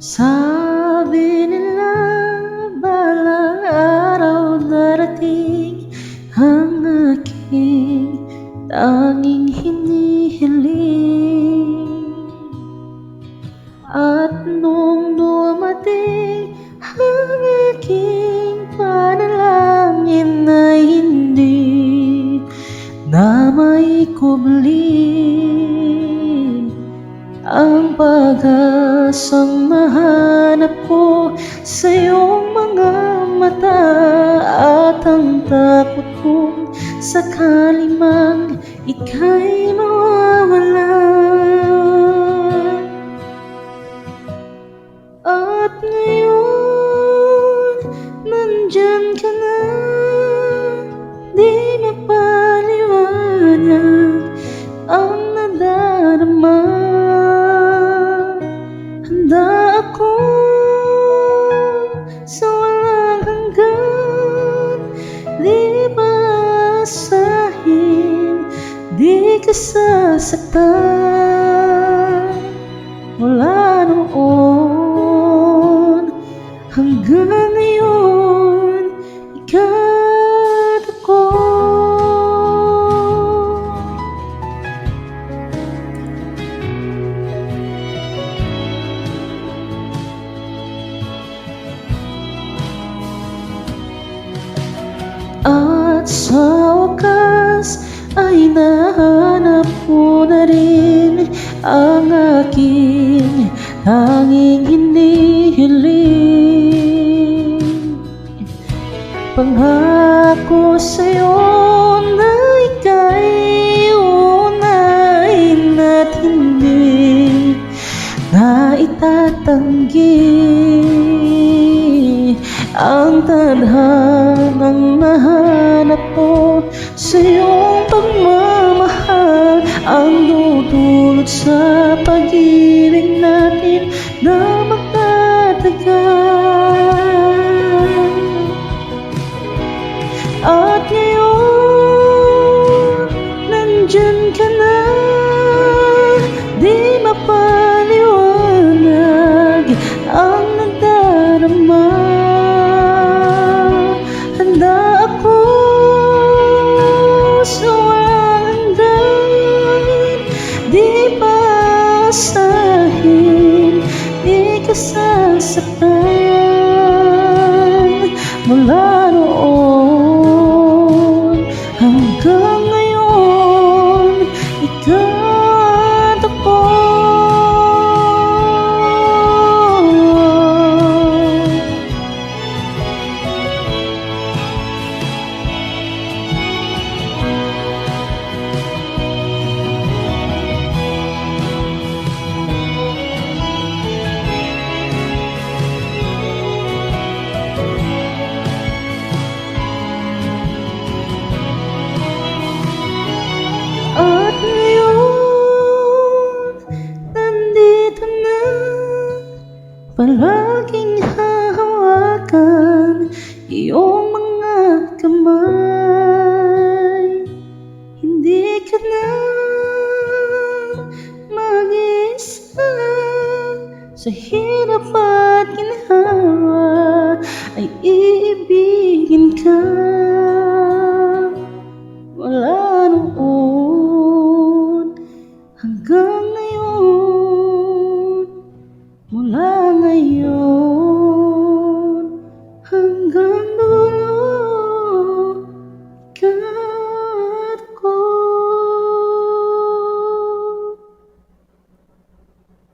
Sabi nila balang araw darating ang aking tanging hinihiling. At nung dumating ang aking panalangin ay hindi na may kubli ang pag-asang mahanap ko sa iyong mga mata. At ang takot kong sakali mang ika'y mawawala. At ngayon, nandyan ka na, di mapaliwanag ang nadarama. Handa ako sa walang hanggan, di basahin, di ka sasaktan. Mula noon hanggang ngayon, ikaw ako. At sa wakas ay nahanap ko na rin ang aking tanging hinihiling. Pangako sa'yo na ika'y uunahin at hindi na itatanggi ang tadhanang nahanap ko sa iyong pagmamahal, ang dudulot sa pag-ibig natin na magtatagal. At ngayon, nandyan ka na, di mapaliwanag ang nadarama. Handa ako sa walang hanggan, di basahin, di ka sasaktan. Mula noon hanggang ngayon, ikaw ako. At ngayon, nandito na, palaging hahawakan iyong mga kamay. Hindi ka na mag-isa, sa hirap at ginhawa ay iibigin ka.